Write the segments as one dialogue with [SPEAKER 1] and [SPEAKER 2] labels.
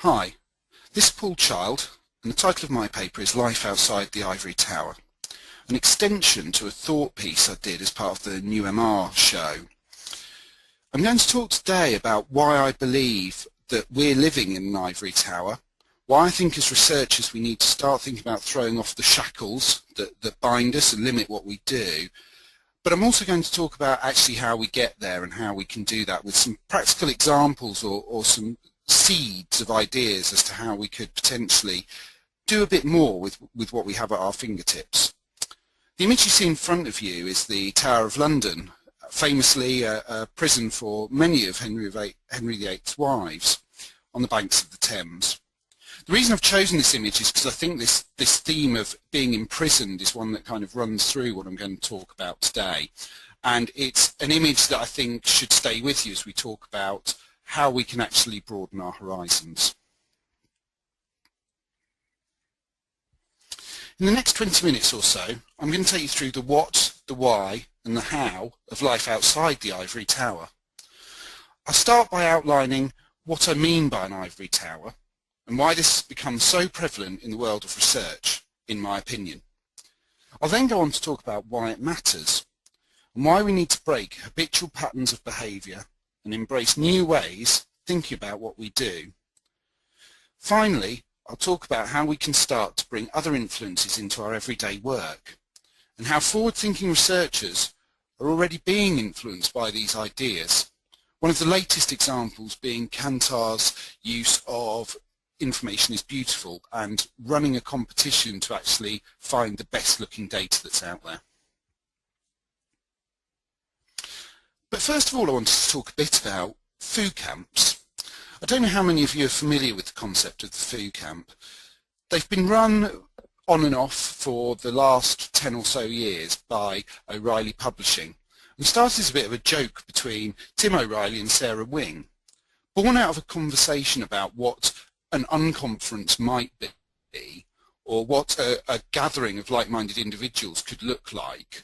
[SPEAKER 1] Hi, this is Paul Child, and the title of my paper is Life Outside the Ivory Tower, an extension to a thought piece I did as part of the NewMR show. I'm going to talk today about why I believe that we're living in an ivory tower, why I think as researchers we need to start thinking about throwing off the shackles that bind us and limit what we do. But I'm also going to talk about actually how we get there and how we can do that with some practical examples or some seeds of ideas as to how we could potentially do a bit more with what we have at our fingertips. The image you see in front of you is the Tower of London, famously a prison for many of Henry VIII's wives on the banks of the Thames. The reason I've chosen this image is because I think this theme of being imprisoned is one that kind of runs through what I'm going to talk about today. And it's an image that I think should stay with you as we talk about how we can actually broaden our horizons. In the next 20 minutes or so, I'm going to take you through the what, the why, and the how of life outside the ivory tower. I'll start by outlining what I mean by an ivory tower, and why this has become so prevalent in the world of research, in my opinion. I'll then go on to talk about why it matters, and why we need to break habitual patterns of behaviour and embrace new ways thinking about what we do. Finally, I'll talk about how we can start to bring other influences into our everyday work, and how forward-thinking researchers are already being influenced by these ideas. One of the latest examples being Kantar's use of information is beautiful and running a competition to actually find the best looking data that's out there. But first of all, I wanted to talk a bit about food camps. I don't know how many of you are familiar with the concept of the food camp. They've been run on and off for the last 10 or so years by O'Reilly Publishing, and started as a bit of a joke between Tim O'Reilly and Sarah Wing, born out of a conversation about what an unconference might be, or what a gathering of like-minded individuals could look like.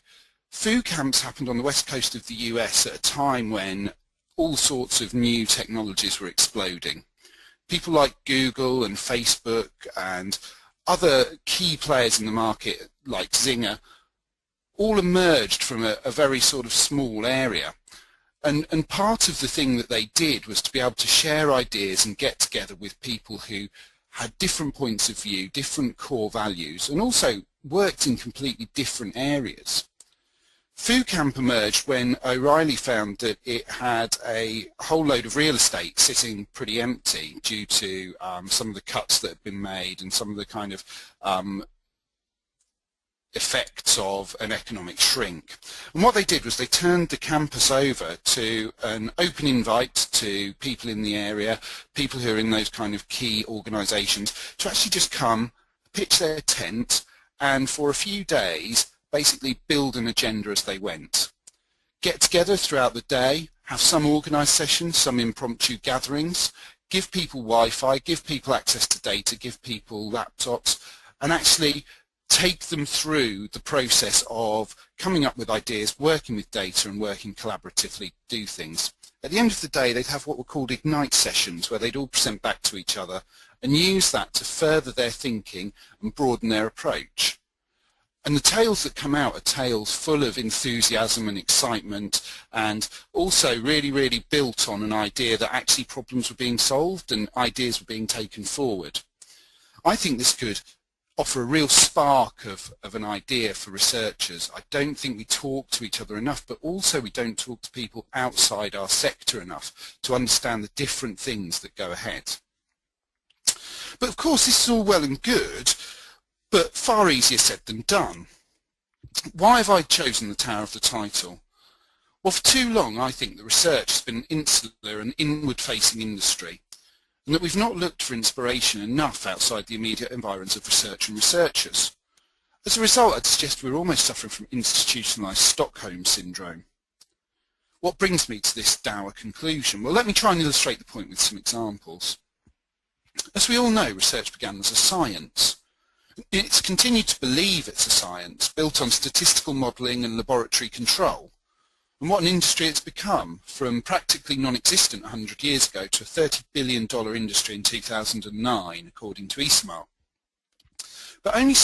[SPEAKER 1] Food camps happened on the west coast of the US at a time when all sorts of new technologies were exploding. People like Google and Facebook and other key players in the market like Zynga all emerged from a very sort of small area. And part of the thing that they did was to be able to share ideas and get together with people who had different points of view, different core values, and also worked in completely different areas. Food Camp emerged when O'Reilly found that it had a whole load of real estate sitting pretty empty due to some of the cuts that had been made and some of the kind of effects of an economic shrink. And what they did was they turned the campus over to an open invite to people in the area, people who are in those kind of key organisations, to actually just come, pitch their tent, and for a few days basically build an agenda as they went. Get together throughout the day, have some organised sessions, some impromptu gatherings, give people Wi-Fi, give people access to data, give people laptops, and actually take them through the process of coming up with ideas, working with data and working collaboratively to do things. At the end of the day, they'd have what were called Ignite sessions where they'd all present back to each other and use that to further their thinking and broaden their approach. And the tales that come out are tales full of enthusiasm and excitement, and also really built on an idea that actually problems were being solved and ideas were being taken forward. I think this could offer a real spark of an idea for researchers. I don't think we talk to each other enough, but also we don't talk to people outside our sector enough to understand the different things that go ahead. But of course this is all well and good, but far easier said than done. Why have I chosen the Tower of the title? Well, for too long I think that research has been an insular and inward-facing industry, and that we've not looked for inspiration enough outside the immediate environs of research and researchers. As a result, I'd suggest we're almost suffering from institutionalised Stockholm syndrome. What brings me to this dour conclusion? Well, let me try and illustrate the point with some examples. As we all know, research began as a science. It's continued to believe it's a science built on statistical modelling and laboratory control. and what an industry it's become, from practically non-existent 100 years ago to a $30 billion industry in 2009, according to NewMR. But only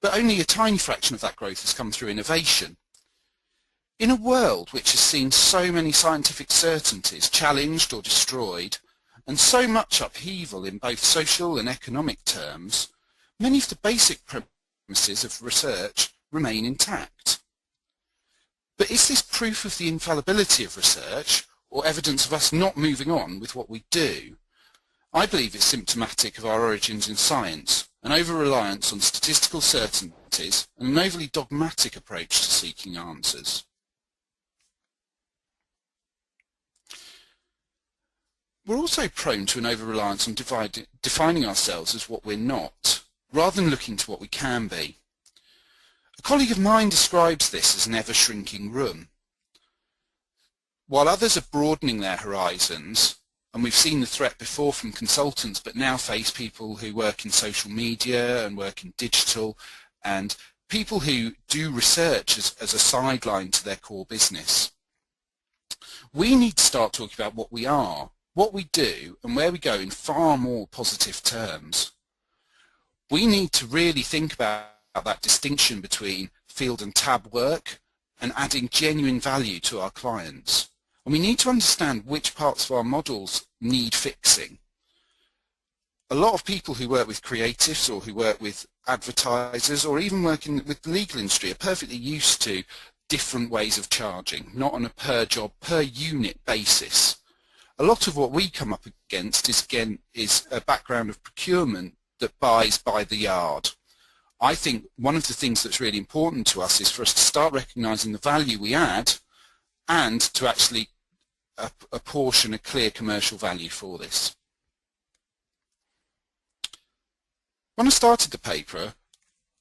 [SPEAKER 1] only a tiny fraction of that growth has come through innovation. In a world which has seen so many scientific certainties challenged or destroyed, and so much upheaval in both social and economic terms, many of the basic premises of research remain intact. But is this proof of the infallibility of research, or evidence of us not moving on with what we do? I believe it's symptomatic of our origins in science, an over-reliance on statistical certainties, and an overly dogmatic approach to seeking answers. We're also prone to an over-reliance on defining ourselves as what we're not, rather than looking to what we can be. A colleague of mine describes this as an ever-shrinking room. While others are broadening their horizons, and we've seen the threat before from consultants, but now face people who work in social media and work in digital, and people who do research as a sideline to their core business. We need to start talking about what we are, what we do, and where we go in far more positive terms. We need to really think about that distinction between field and tab work and adding genuine value to our clients. And we need to understand which parts of our models need fixing. A lot of people who work with creatives or who work with advertisers or even working with the legal industry are perfectly used to different ways of charging, not on a per job, per unit basis. A lot of what we come up against is a background of procurement that buys by the yard. I think one of the things that's really important to us is for us to start recognizing the value we add and to actually apportion a clear commercial value for this. When I started the paper,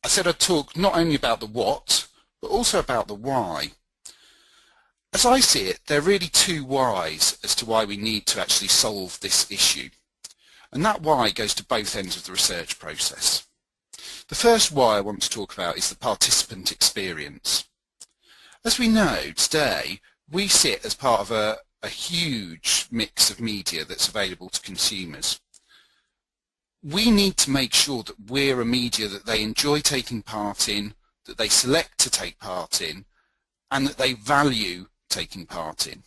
[SPEAKER 1] I said I'd talk not only about the what, but also about the why. As I see it, there are really two whys as to why we need to actually solve this issue. And that why goes to both ends of the research process. The first why I want to talk about is the participant experience. As we know today, we sit as part of a huge mix of media that's available to consumers. We need to make sure that we're a media that they enjoy taking part in, that they select to take part in, and that they value taking part in.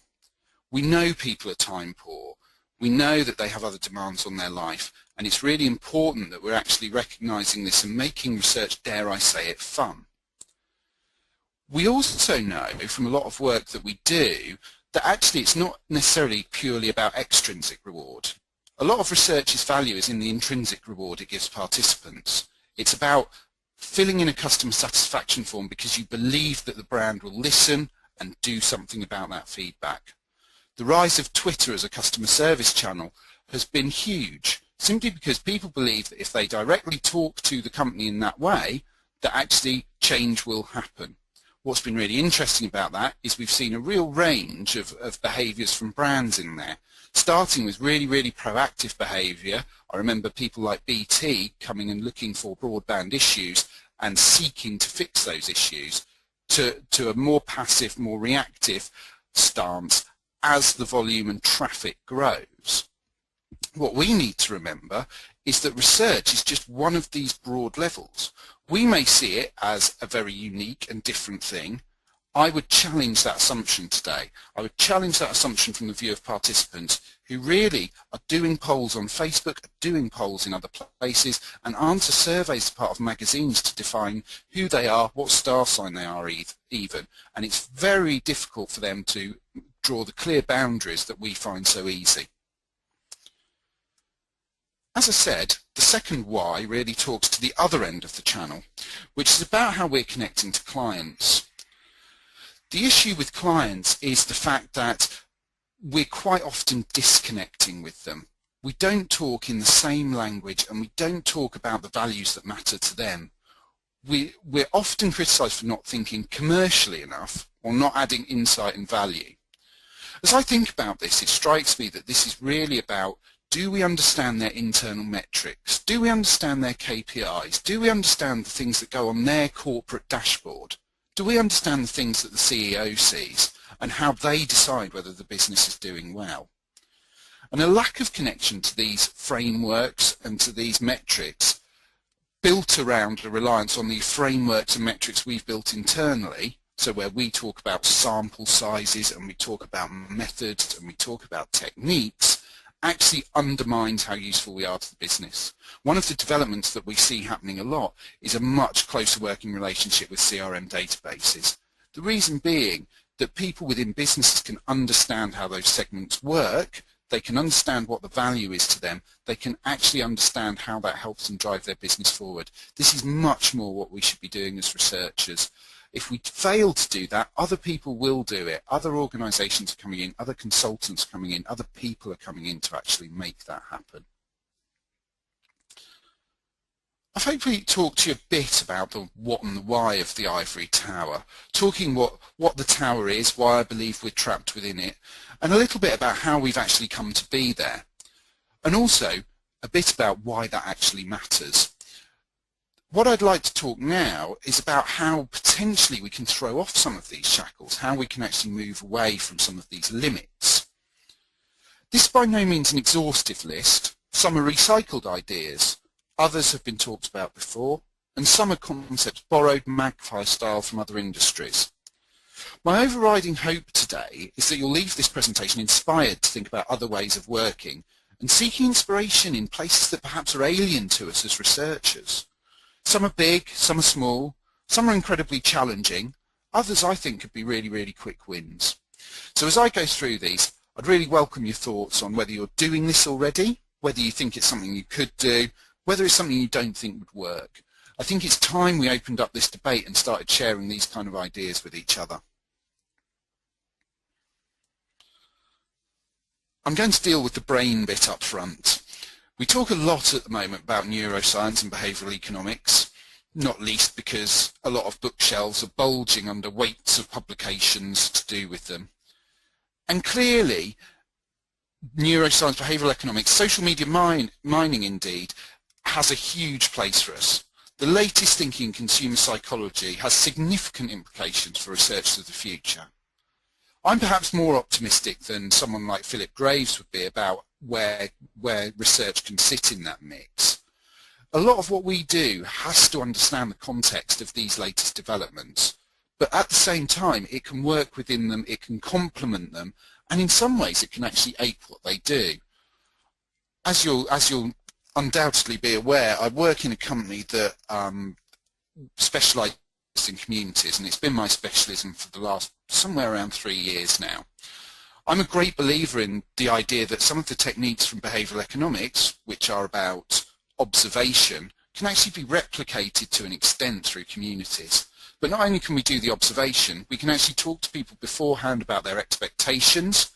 [SPEAKER 1] We know people are time poor. We know that they have other demands on their life, and it's really important that we're actually recognizing this and making research, dare I say it, fun. We also know from a lot of work that we do that actually it's not necessarily purely about extrinsic reward. A lot of research's value is in the intrinsic reward it gives participants. It's about filling in a customer satisfaction form because you believe that the brand will listen and do something about that feedback. The rise of Twitter as a customer service channel has been huge, simply because people believe that if they directly talk to the company in that way, that actually change will happen. What's been really interesting about that is we've seen a real range of behaviours from brands in there, starting with really, really proactive behaviour. I remember people like BT coming and looking for broadband issues and seeking to fix those issues, to a more passive, more reactive stance as the volume and traffic grows. What we need to remember is that research is just one of these broad levels. We may see it as a very unique and different thing. I would challenge that assumption today. I would challenge that assumption from the view of participants who really are doing polls on Facebook, are doing polls in other places, and answer surveys as part of magazines to define who they are, what star sign they are even. And it's very difficult for them to draw the clear boundaries that we find so easy. As I said, the second why really talks to the other end of the channel, which is about how we're connecting to clients. The issue with clients is the fact that we're quite often disconnecting with them. We don't talk in the same language and we don't talk about the values that matter to them. We're often criticised for not thinking commercially enough or not adding insight and value. As I think about this, it strikes me that this is really about, do we understand their internal metrics? Do we understand their KPIs? Do we understand the things that go on their corporate dashboard? Do we understand the things that the CEO sees and how they decide whether the business is doing well? And a lack of connection to these frameworks and to these metrics, built around a reliance on the frameworks and metrics we've built internally, so where we talk about sample sizes and we talk about methods and we talk about techniques, actually undermines how useful we are to the business. One of the developments that we see happening a lot is a much closer working relationship with CRM databases. The reason being that people within businesses can understand how those segments work, they can understand what the value is to them, they can actually understand how that helps them drive their business forward. This is much more what we should be doing as researchers. If we fail to do that, other people will do it. Other organisations are coming in, other consultants are coming in, other people are coming in to actually make that happen. I've hopefully talked to you a bit about the what and the why of the ivory tower, talking what the tower is, why I believe we're trapped within it, and a little bit about how we've actually come to be there, and also a bit about why that actually matters. What I'd like to talk now is about how potentially we can throw off some of these shackles, how we can actually move away from some of these limits. This is by no means an exhaustive list. Some are recycled ideas, others have been talked about before, and some are concepts borrowed magpie style from other industries. My overriding hope today is that you'll leave this presentation inspired to think about other ways of working and seeking inspiration in places that perhaps are alien to us as researchers. Some are big, some are small, some are incredibly challenging, others I think could be really, really quick wins. So as I go through these, I'd really welcome your thoughts on whether you're doing this already, whether you think it's something you could do, whether it's something you don't think would work. I think it's time we opened up this debate and started sharing these kind of ideas with each other. I'm going to deal with the brain bit up front. We talk a lot at the moment about neuroscience and behavioural economics, not least because a lot of bookshelves are bulging under weights of publications to do with them. And clearly, neuroscience, behavioural economics, social media mining indeed, has a huge place for us. The latest thinking in consumer psychology has significant implications for research of the future. I'm perhaps more optimistic than someone like Philip Graves would be about where research can sit in that mix. A lot of what we do has to understand the context of these latest developments, but at the same time it can work within them, it can complement them, and in some ways it can actually ape what they do. As you'll undoubtedly be aware, I work in a company that specialises in communities, and it's been my specialism for the last somewhere around 3 years now. I'm a great believer in the idea that some of the techniques from behavioural economics, which are about observation, can actually be replicated to an extent through communities. But not only can we do the observation, we can actually talk to people beforehand about their expectations,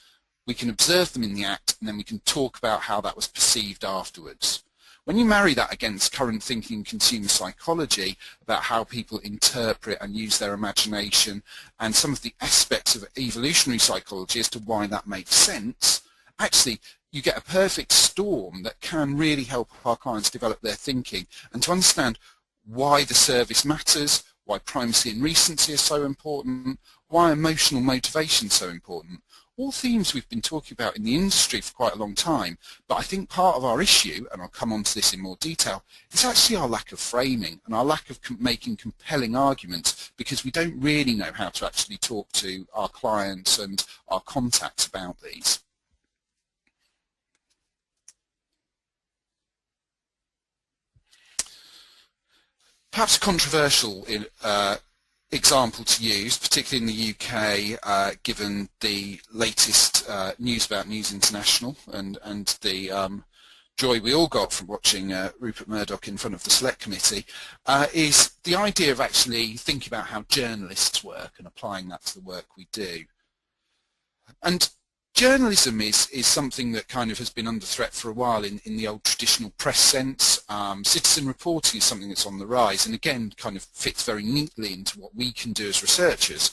[SPEAKER 1] we can observe them in the act, and then we can talk about how that was perceived afterwards. When you marry that against current thinking in consumer psychology about how people interpret and use their imagination and some of the aspects of evolutionary psychology as to why that makes sense, actually you get a perfect storm that can really help our clients develop their thinking and to understand why the service matters, why primacy and recency are so important, why emotional motivation is so important. All themes we've been talking about in the industry for quite a long time, but I think part of our issue, and I'll come on to this in more detail, is actually our lack of framing and our lack of making compelling arguments because we don't really know how to actually talk to our clients and our contacts about these. Perhaps a controversial example to use, particularly in the UK, given the latest news about News International and the joy we all got from watching Rupert Murdoch in front of the Select Committee, is the idea of actually thinking about how journalists work and applying that to the work we do. And journalism is something that kind of has been under threat for a while in the old traditional press sense. Citizen reporting is something that's on the rise and again kind of fits very neatly into what we can do as researchers,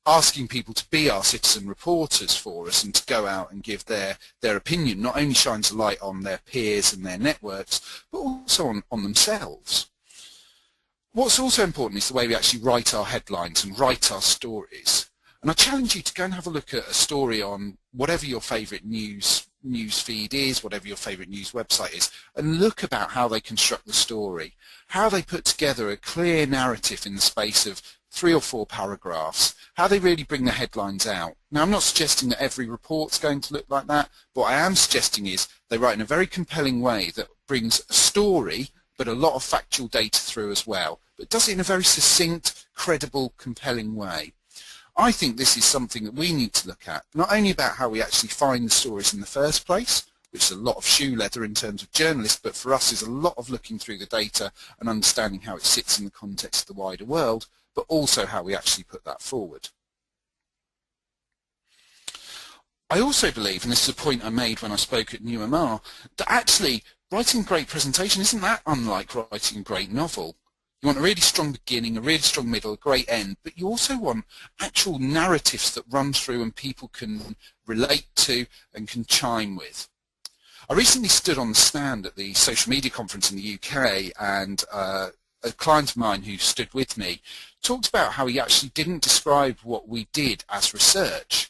[SPEAKER 1] asking people to be our citizen reporters for us and to go out and give their opinion not only shines a light on their peers and their networks but also on themselves. What's also important is the way we actually write our headlines and write our stories. And I challenge you to go and have a look at a story on whatever your favourite news feed is, whatever your favourite news website is, and look about how they construct the story, how they put together a clear narrative in the space of 3 or 4 paragraphs, how they really bring the headlines out. Now, I'm not suggesting that every report's going to look like that. What I am suggesting is they write in a very compelling way that brings a story, but a lot of factual data through as well, but does it in a very succinct, credible, compelling way. I think this is something that we need to look at, not only about how we actually find the stories in the first place, which is a lot of shoe leather in terms of journalists, but for us is a lot of looking through the data and understanding how it sits in the context of the wider world, but also how we actually put that forward. I also believe, and this is a point I made when I spoke at NewMR, that actually writing a great presentation isn't that unlike writing a great novel. You want a really strong beginning, a really strong middle, a great end, but you also want actual narratives that run through and people can relate to and can chime with. I recently stood on the stand at the social media conference in the UK, and a client of mine who stood with me talked about how he actually didn't describe what we did as research.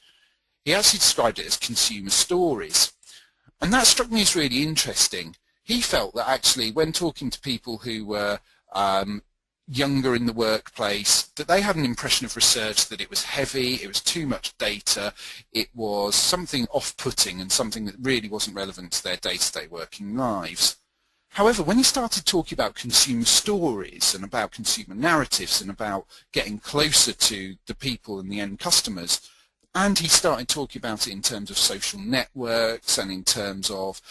[SPEAKER 1] He actually described it as consumer stories. And that struck me as really interesting. He felt that actually when talking to people who were younger in the workplace, that they had an impression of research that it was heavy, it was too much data, it was something off-putting and something that really wasn't relevant to their day-to-day working lives. However, when he started talking about consumer stories and about consumer narratives and about getting closer to the people and the end customers, and he started talking about it in terms of social networks and in terms of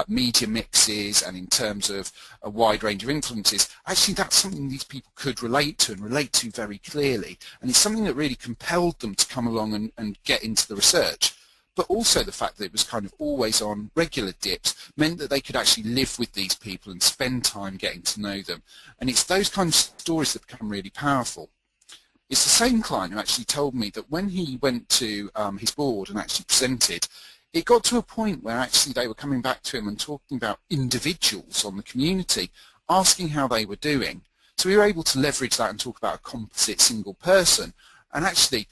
[SPEAKER 1] media mixes and in terms of a wide range of influences, actually that's something these people could relate to and relate to very clearly. And it's something that really compelled them to come along and get into the research. But also the fact that it was kind of always on, regular dips, meant that they could actually live with these people and spend time getting to know them. And it's those kinds of stories that become really powerful. It's the same client who actually told me that when he went to his board and actually presented, it got to a point where actually they were coming back to him and talking about individuals on the community, asking how they were doing. So we were able to leverage that and talk about a composite single person, and actually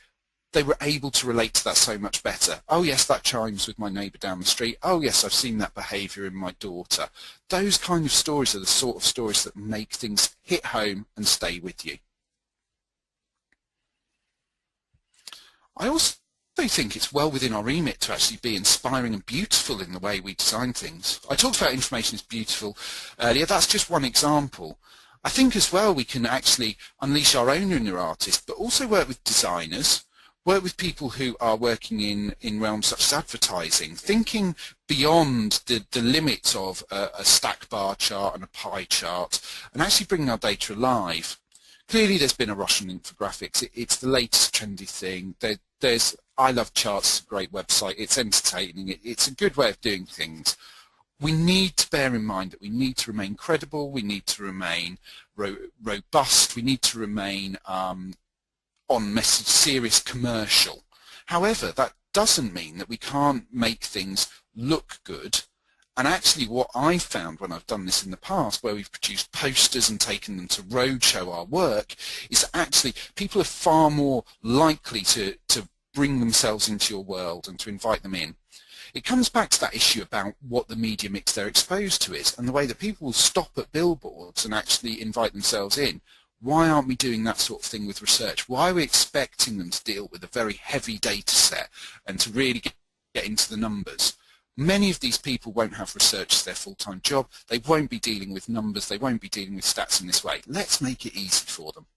[SPEAKER 1] they were able to relate to that so much better. Oh yes, that chimes with my neighbour down the street. Oh yes, I've seen that behaviour in my daughter. Those kind of stories are the sort of stories that make things hit home and stay with you. I also think it's well within our remit to actually be inspiring and beautiful in the way we design things. I talked about information is beautiful earlier. That's just one example. I think as well we can actually unleash our own inner artist, but also work with designers, work with people who are working in realms such as advertising, thinking beyond the limits of a stack bar chart and a pie chart, and actually bringing our data alive. Clearly there's been a rush on infographics. It's the latest trendy thing. There's I Love Charts, it's a great website. It's entertaining. It's a good way of doing things. We need to bear in mind that we need to remain credible. We need to remain robust. We need to remain on message, serious, commercial. However, that doesn't mean that we can't make things look good. And actually what I've found when I've done this in the past, where we've produced posters and taken them to roadshow our work, is that actually people are far more likely to bring themselves into your world and to invite them in. It comes back to that issue about what the media mix they're exposed to is, and the way that people will stop at billboards and actually invite themselves in. Why aren't we doing that sort of thing with research? Why are we expecting them to deal with a very heavy data set and to really get into the numbers? Many of these people won't have research as their full-time job. They won't be dealing with numbers. They won't be dealing with stats in this way. Let's make it easy for them.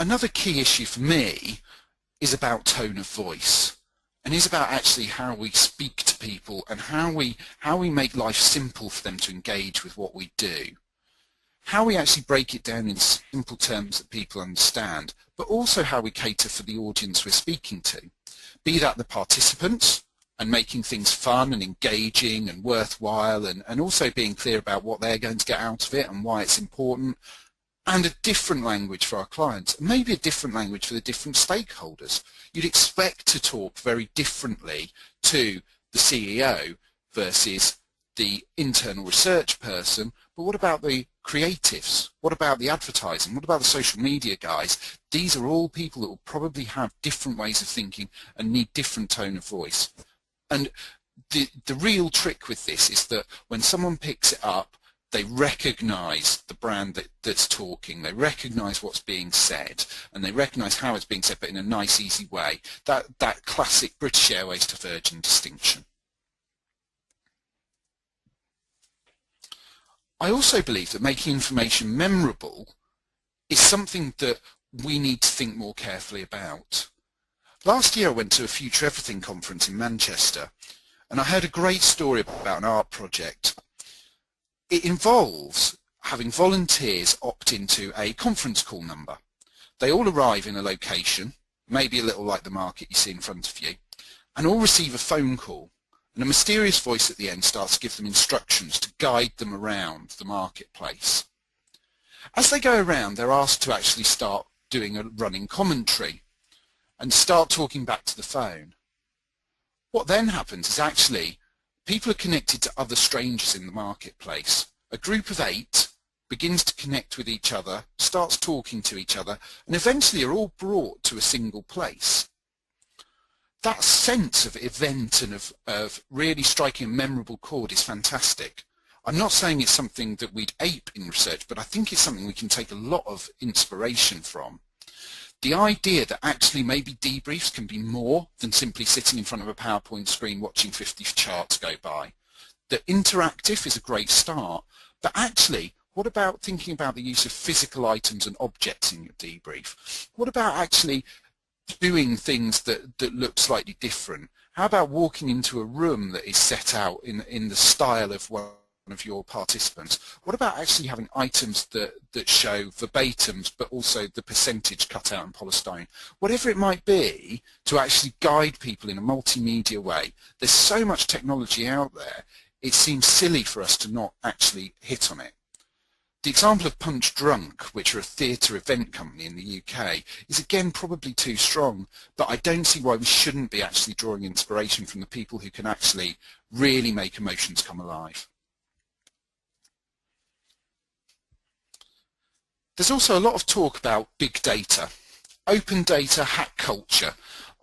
[SPEAKER 1] Another key issue for me is about tone of voice, and is about actually how we speak to people and how we make life simple for them to engage with what we do. How we actually break it down in simple terms that people understand, but also how we cater for the audience we're speaking to. Be that the participants, and making things fun and engaging and worthwhile, and also being clear about what they're going to get out of it and why it's important, and a different language for our clients, and maybe a different language for the different stakeholders. You'd expect to talk very differently to the CEO versus the internal research person, but what about the creatives? What about the advertising? What about the social media guys? These are all people that will probably have different ways of thinking and need different tone of voice. And the real trick with this is that when someone picks it up, they recognize the brand that's talking, they recognize what's being said, and they recognize how it's being said, but in a nice, easy way. That classic British Airways to Virgin distinction. I also believe that making information memorable is something that we need to think more carefully about. Last year I went to a Future Everything conference in Manchester, and I heard a great story about an art project. It involves having volunteers opt into a conference call number. They all arrive in a location, maybe a little like the market you see in front of you, and all receive a phone call. And a mysterious voice at the end starts to give them instructions to guide them around the marketplace. As they go around, they're asked to actually start doing a running commentary and start talking back to the phone. What then happens is actually people are connected to other strangers in the marketplace. A group of 8 begins to connect with each other, starts talking to each other, and eventually are all brought to a single place. That sense of event and of really striking a memorable chord is fantastic. I'm not saying it's something that we'd ape in research, but I think it's something we can take a lot of inspiration from. The idea that actually maybe debriefs can be more than simply sitting in front of a PowerPoint screen watching 50 charts go by. That interactive is a great start, but actually, what about thinking about the use of physical items and objects in your debrief? What about actually doing things that look slightly different? How about walking into a room that is set out in the style of one of your participants? What about actually having items that show verbatims but also the percentage cut out in polystyrene? Whatever it might be, to actually guide people in a multimedia way. There's so much technology out there, it seems silly for us to not actually hit on it. The example of Punch Drunk, which are a theatre event company in the UK, is again probably too strong, but I don't see why we shouldn't be actually drawing inspiration from the people who can actually really make emotions come alive. There's also a lot of talk about big data, open data, hack culture.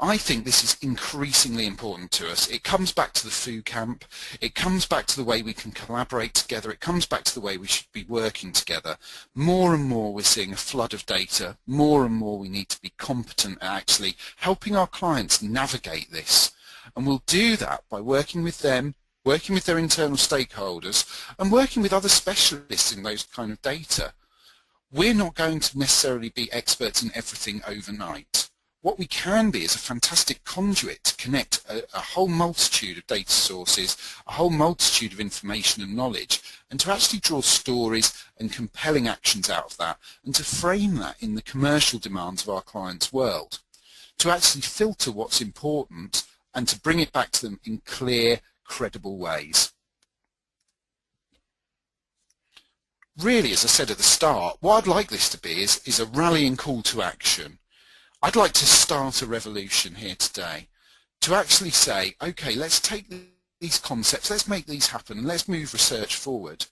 [SPEAKER 1] I think this is increasingly important to us. It comes back to the food camp, it comes back to the way we can collaborate together, it comes back to the way we should be working together. More and more we're seeing a flood of data, more and more we need to be competent at actually helping our clients navigate this. And we'll do that by working with them, working with their internal stakeholders, and working with other specialists in those kind of data. We're not going to necessarily be experts in everything overnight. What we can be is a fantastic conduit to connect a whole multitude of data sources, a whole multitude of information and knowledge, and to actually draw stories and compelling actions out of that, and to frame that in the commercial demands of our clients' world, to actually filter what's important and to bring it back to them in clear, credible ways. Really, as I said at the start, what I'd like this to be is a rallying call to action. I'd like to start a revolution here today to actually say, okay, let's take these concepts, let's make these happen, and let's move research forward.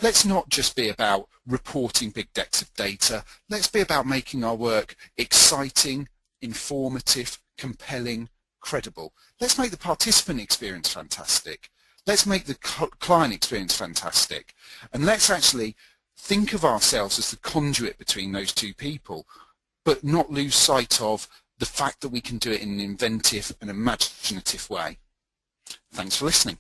[SPEAKER 1] Let's not just be about reporting big decks of data, let's be about making our work exciting, informative, compelling, credible. Let's make the participant experience fantastic. Let's make the client experience fantastic. And let's actually think of ourselves as the conduit between those two people, but not lose sight of the fact that we can do it in an inventive and imaginative way. Thanks for listening.